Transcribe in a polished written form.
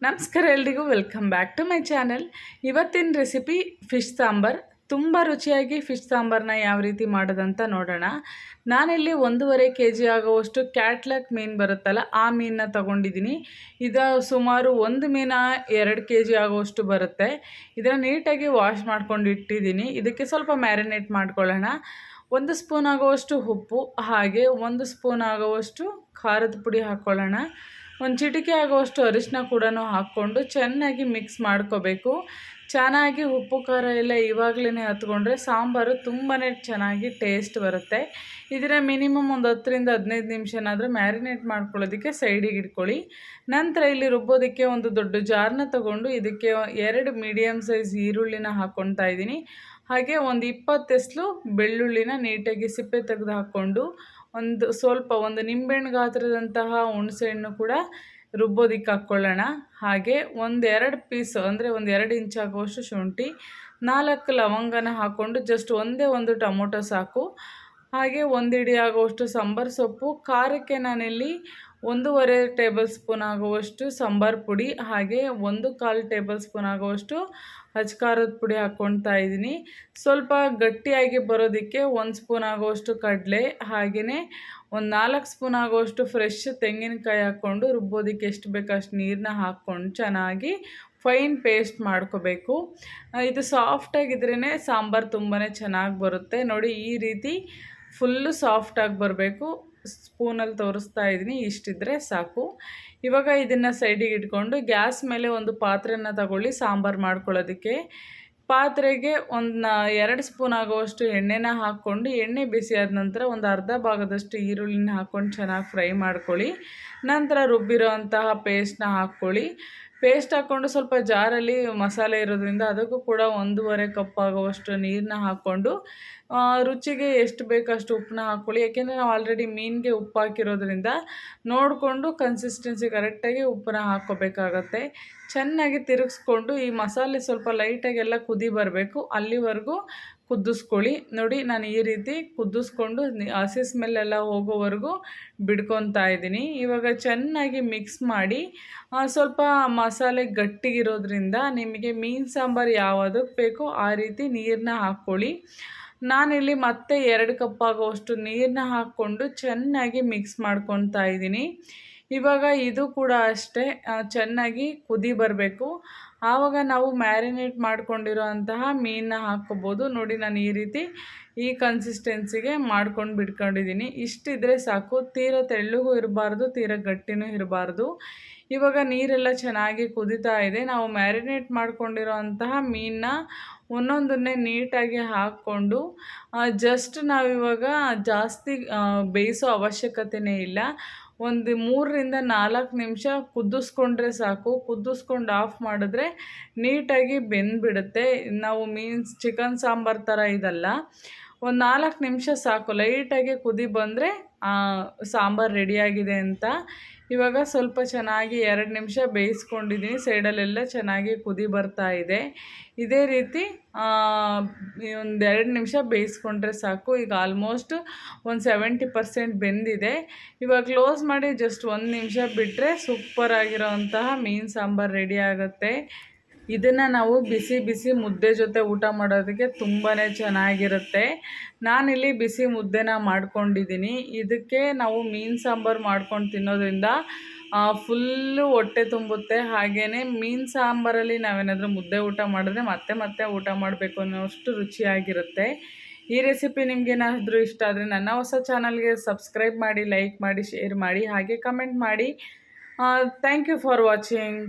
ನಮಸ್ಕಾರ ಎಲ್ರಿಗೂ welcome back to my channel. ಇವತ್ತಿನ ರೆಸಿಪಿ ಫಿಶ್ ಸಾಂಬಾರ್. ತುಂಬ ರುಚಿಯಾಗಿ ಫಿಶ್ ಸಾಂಬಾರನ್ನ ಯಾವ ರೀತಿ ಮಾಡೋದಂತ ನೋಡೋಣ. ನಾನಿಲ್ಲಿ 1.5 kg ಆಗುವಷ್ಟು ಕ್ಯಾಟ್ಲಕ್ ಮೀನು ಬರುತ್ತಲ್ಲ, ಆ ಮೀನನ್ನ ತೊಗೊಂಡಿದ್ದೀನಿ. ಇದು ಸುಮಾರು ಒಂದು ಮೀನ 2 kg ಆಗುವಷ್ಟು ಬರುತ್ತೆ. ಇದನ್ನು ನೀಟಾಗಿ ವಾಶ್ ಮಾಡ್ಕೊಂಡು ಇಟ್ಟಿದ್ದೀನಿ. ಇದಕ್ಕೆ ಸ್ವಲ್ಪ ಮ್ಯಾರಿನೇಟ್ ಮಾಡ್ಕೊಳ್ಳೋಣ. 1 ಸ್ಪೂನ್ ಆಗುವಷ್ಟು ಉಪ್ಪು, ಹಾಗೆ 1 ಸ್ಪೂನ್ ಆಗುವಷ್ಟು ಖಾರದ ಪುಡಿ ಹಾಕ್ಕೊಳ್ಳೋಣ. ಒಂದು ಚಿಟಿಕೆ ಆಗುವಷ್ಟು ಅರಿಶಿನ ಕೂಡ ಹಾಕ್ಕೊಂಡು ಚೆನ್ನಾಗಿ ಮಿಕ್ಸ್ ಮಾಡ್ಕೋಬೇಕು. ಚೆನ್ನಾಗಿ ಉಪ್ಪು ಖಾರ ಎಲ್ಲ ಇವಾಗಲೇ ಹತ್ಕೊಂಡ್ರೆ ಸಾಂಬಾರು ತುಂಬಾ ಚೆನ್ನಾಗಿ ಟೇಸ್ಟ್ ಬರುತ್ತೆ. ಇದರ ಮಿನಿಮಮ್ ಒಂದು 10ರಿಂದ 15 ನಿಮಿಷನಾದರೂ ಮ್ಯಾರಿನೇಟ್ ಮಾಡ್ಕೊಳ್ಳೋದಕ್ಕೆ ಸೈಡಿಗೆ ಇಟ್ಕೊಳ್ಳಿ. ನಂತರ ಇಲ್ಲಿ ರುಬ್ಬೋದಕ್ಕೆ ಒಂದು ದೊಡ್ಡ ಜಾರನ್ನ ತೊಗೊಂಡು ಇದಕ್ಕೆ 2 ಮೀಡಿಯಮ್ ಸೈಜ್ ಈರುಳ್ಳಿನ ಹಾಕ್ಕೊಳ್ತಾ ಇದ್ದೀನಿ. ಹಾಗೆ ಒಂದು 20 ಎಸ್ಲು ಬೆಳ್ಳುಳ್ಳಿನ ನೀಟಾಗಿ ಸಿಪ್ಪೆ ತೆಗೆದು ಹಾಕ್ಕೊಂಡು ಒಂದು ನಿಂಬೆಹಣ್ಣು ಗಾತ್ರದಂತಹ ಹುಣಸೆಹಣ್ಣು ಕೂಡ ರುಬ್ಬೋದಕ್ಕೆ ಹಾಕ್ಕೊಳ್ಳೋಣ. ಹಾಗೆ 1-2 ಪೀಸ್ ಅಂದರೆ 1-2 ಇಂಚ್ ಆಗುವಷ್ಟು ಶುಂಠಿ, 4 ಲವಂಗನ ಹಾಕ್ಕೊಂಡು ಜಸ್ಟ್ ಒಂದು ಟೊಮೊಟೊ ಸಾಕು. ಹಾಗೆ 1 ಹಿಡಿ ಆಗುವಷ್ಟು ಸಾಂಬಾರು ಸೊಪ್ಪು. ಖಾರಕ್ಕೆ ನಾನಿಲ್ಲಿ 1.5 ಟೇಬಲ್ ಸ್ಪೂನ್ ಆಗುವಷ್ಟು ಸಾಂಬಾರು ಪುಡಿ, ಹಾಗೆ 1/4 ಟೇಬಲ್ ಸ್ಪೂನ್ ಆಗುವಷ್ಟು ಖಾರದ ಪುಡಿ ಹಾಕ್ಕೊಳ್ತಾ ಇದ್ದೀನಿ. ಸ್ವಲ್ಪ ಗಟ್ಟಿಯಾಗಿ ಬರೋದಕ್ಕೆ 1 ಸ್ಪೂನ್ ಆಗುವಷ್ಟು ಕಡಲೆ, ಹಾಗೆಯೇ ಒಂದು 4 ಸ್ಪೂನ್ ಆಗುವಷ್ಟು ಫ್ರೆಶ್ ತೆಂಗಿನಕಾಯಿ ಹಾಕ್ಕೊಂಡು ರುಬ್ಬೋದಕ್ಕೆ ಎಷ್ಟು ಬೇಕೋ ಅಷ್ಟು ನೀರನ್ನ ಹಾಕ್ಕೊಂಡು ಚೆನ್ನಾಗಿ ಫೈನ್ ಪೇಸ್ಟ್ ಮಾಡ್ಕೋಬೇಕು. ಇದು ಸಾಫ್ಟಾಗಿದ್ರೇ ಸಾಂಬಾರು ತುಂಬಾ ಚೆನ್ನಾಗಿ ಬರುತ್ತೆ. ನೋಡಿ, ಈ ರೀತಿ ಫುಲ್ಲು ಸಾಫ್ಟಾಗಿ ಬರಬೇಕು. ಸ್ಪೂನಲ್ಲಿ ತೋರಿಸ್ತಾ ಇದ್ದೀನಿ, ಇಷ್ಟಿದ್ರೆ ಸಾಕು. ಇವಾಗ ಇದನ್ನು ಸೈಡಿಗೆ ಇಟ್ಕೊಂಡು ಗ್ಯಾಸ್ ಮೇಲೆ ಒಂದು ಪಾತ್ರೆನ ತಗೊಳ್ಳಿ ಸಾಂಬಾರು ಮಾಡ್ಕೊಳ್ಳೋದಕ್ಕೆ. ಪಾತ್ರೆಗೆ 2 ಸ್ಪೂನ್ ಆಗುವಷ್ಟು ಎಣ್ಣೆನ ಹಾಕ್ಕೊಂಡು, ಎಣ್ಣೆ ಬಿಸಿ ಆದ ನಂತರ ಒಂದು ಅರ್ಧ ಭಾಗದಷ್ಟು ಈರುಳ್ಳಿನ ಹಾಕ್ಕೊಂಡು ಚೆನ್ನಾಗಿ ಫ್ರೈ ಮಾಡ್ಕೊಳ್ಳಿ. ನಂತರ ರುಬ್ಬಿರೋ ಅಂತಹ ಪೇಸ್ಟ್ನ ಹಾಕ್ಕೊಳ್ಳಿ. ಪೇಸ್ಟ್ ಹಾಕ್ಕೊಂಡು ಸ್ವಲ್ಪ ಜಾರಲ್ಲಿ ಮಸಾಲೆ ಇರೋದ್ರಿಂದ ಅದಕ್ಕೂ ಕೂಡ 1.5 ಕಪ್ ಆಗುವಷ್ಟು ನೀರನ್ನ ಹಾಕ್ಕೊಂಡು ರುಚಿಗೆ ಎಷ್ಟು ಬೇಕಷ್ಟು ಉಪ್ಪನ್ನ ಹಾಕ್ಕೊಳ್ಳಿ. ಯಾಕೆಂದರೆ ನಾವು ಆಲ್ರೆಡಿ ಮೀನಿಗೆ ಉಪ್ಪು ಹಾಕಿರೋದ್ರಿಂದ ನೋಡಿಕೊಂಡು ಕನ್ಸಿಸ್ಟೆನ್ಸಿ ಕರೆಕ್ಟಾಗಿ ಉಪ್ಪನ್ನ ಹಾಕ್ಕೋಬೇಕಾಗತ್ತೆ. ಚೆನ್ನಾಗಿ ತಿರುಗಿಸ್ಕೊಂಡು ಈ ಮಸಾಲೆ ಸ್ವಲ್ಪ ಲೈಟಾಗೆಲ್ಲ ಕುದಿ ಬರಬೇಕು, ಅಲ್ಲಿವರೆಗೂ ಕುದಿಸ್ಕೊಳ್ಳಿ. ನೋಡಿ, ನಾನು ಈ ರೀತಿ ಕುದಿಸ್ಕೊಂಡು ಹಸಿ ಸ್ಮೆಲ್ಲೆಲ್ಲ ಹೋಗೋವರೆಗೂ ಬಿಡ್ಕೊತಾ ಇದ್ದೀನಿ. ಇವಾಗ ಚೆನ್ನಾಗಿ ಮಿಕ್ಸ್ ಮಾಡಿ ಸ್ವಲ್ಪ ಮಸಾಲೆ ಗಟ್ಟಿಗಿರೋದ್ರಿಂದ ನಿಮಗೆ ಮೀನು ಸಾಂಬಾರು ಯಾವುದಕ್ಕೆ ಬೇಕೋ ಆ ರೀತಿ ನೀರನ್ನ ಹಾಕ್ಕೊಳ್ಳಿ. ನಾನಿಲ್ಲಿ ಮತ್ತೆ 2 ಕಪ್ ಆಗುವಷ್ಟು ನೀರನ್ನ ಹಾಕ್ಕೊಂಡು ಚೆನ್ನಾಗಿ ಮಿಕ್ಸ್ ಮಾಡ್ಕೊತಾ ಇದ್ದೀನಿ. ಇವಾಗ ಇದು ಕೂಡ ಅಷ್ಟೇ ಚೆನ್ನಾಗಿ ಕುದಿ ಬರಬೇಕು. ಆವಾಗ ನಾವು ಮ್ಯಾರಿನೇಟ್ ಮಾಡ್ಕೊಂಡಿರೋ ಅಂತಹ ಮೀನನ್ನ ಹಾಕ್ಕೋಬೋದು. ನೋಡಿ, ನಾನು ಈ ರೀತಿ ಈ ಕನ್ಸಿಸ್ಟೆನ್ಸಿಗೆ ಮಾಡ್ಕೊಂಡು ಬಿಟ್ಕೊಂಡಿದ್ದೀನಿ. ಇಷ್ಟಿದ್ರೆ ಸಾಕು. ತೀರ ತೆಳ್ಳಗೂ ಇರಬಾರ್ದು, ತೀರ ಗಟ್ಟಿನೂ ಇರಬಾರ್ದು. ಇವಾಗ ನೀರೆಲ್ಲ ಚೆನ್ನಾಗಿ ಕುದೀತಾ ಇದೆ. ನಾವು ಮ್ಯಾರಿನೇಟ್ ಮಾಡ್ಕೊಂಡಿರೋ ಅಂತಹ ಮೀನನ್ನ ಒಂದೊಂದನ್ನೇ ನೀಟಾಗಿ ಹಾಕ್ಕೊಂಡು ಜಸ್ಟ್ ನಾವಿವಾಗ ಜಾಸ್ತಿ ಬೇಯಿಸೋ ಅವಶ್ಯಕತೆಯೇ ಇಲ್ಲ. ಒಂದು 3ರಿಂದ 4 ನಿಮಿಷ ಕುದಿಸ್ಕೊಂಡ್ರೆ ಸಾಕು. ಕುದಿಸ್ಕೊಂಡು ಆಫ್ ಮಾಡಿದ್ರೆ ನೀಟಾಗಿ ಬೆಂದ್ಬಿಡುತ್ತೆ. ನಾವು ಚಿಕನ್ ಸಾಂಬಾರು ಥರ ಇದಲ್ಲ. ಒಂದು 4 ನಿಮಿಷ ಸಾಕು. ಲೈಟಾಗಿ ಕುದಿ ಬಂದರೆ ಸಾಂಬಾರು ರೆಡಿಯಾಗಿದೆ ಅಂತ. ಇವಾಗ ಸ್ವಲ್ಪ ಚೆನ್ನಾಗಿ 2 ನಿಮಿಷ ಬೇಯಿಸ್ಕೊಂಡಿದ್ದೀನಿ. ಸೈಡಲ್ಲೆಲ್ಲ ಚೆನ್ನಾಗಿ ಕುದಿ ಬರ್ತಾ ಇದೆ. ಇದೇ ರೀತಿ ಒಂದು 2 ನಿಮಿಷ ಬೇಯಿಸ್ಕೊಂಡ್ರೆ ಸಾಕು. ಈಗ ಆಲ್ಮೋಸ್ಟ್ ಒಂದು 70% ಬೆಂದಿದೆ. ಇವಾಗ ಕ್ಲೋಸ್ ಮಾಡಿ ಜಸ್ಟ್ 1 ನಿಮಿಷ ಬಿಟ್ಟರೆ ಸೂಪರಾಗಿರೋವಂತಹ ಮೀನು ಸಾಂಬಾರು ರೆಡಿ ಆಗುತ್ತೆ. ಇದನ್ನು ನಾವು ಬಿಸಿ ಬಿಸಿ ಮುದ್ದೆ ಜೊತೆ ಊಟ ಮಾಡೋದಕ್ಕೆ ತುಂಬಾ ಚೆನ್ನಾಗಿರುತ್ತೆ. ನಾನಿಲ್ಲಿ ಬಿಸಿ ಮುದ್ದೆನ ಮಾಡ್ಕೊಂಡಿದ್ದೀನಿ. ಇದಕ್ಕೆ ನಾವು ಮೀನು ಸಾಂಬಾರು ಮಾಡ್ಕೊಂಡು ತಿನ್ನೋದ್ರಿಂದ ಫುಲ್ಲು ಹೊಟ್ಟೆ ತುಂಬುತ್ತೆ. ಹಾಗೆಯೇ ಮೀನು ಸಾಂಬಾರಲ್ಲಿ ನಾವೇನಾದರೂ ಮುದ್ದೆ ಊಟ ಮಾಡಿದ್ರೆ ಮತ್ತೆ ಮತ್ತೆ ಊಟ ಮಾಡಬೇಕು ಅನ್ನೋಷ್ಟು ರುಚಿಯಾಗಿರುತ್ತೆ. ಈ ರೆಸಿಪಿ ನಿಮಗೇನಾದರೂ ಇಷ್ಟ ಆದರೆ ನನ್ನ ಹೊಸ ಚಾನಲ್ಗೆ ಸಬ್ಸ್ಕ್ರೈಬ್ ಮಾಡಿ, ಲೈಕ್ ಮಾಡಿ, ಶೇರ್ ಮಾಡಿ, ಹಾಗೆ ಕಮೆಂಟ್ ಮಾಡಿ. Thank you for watching.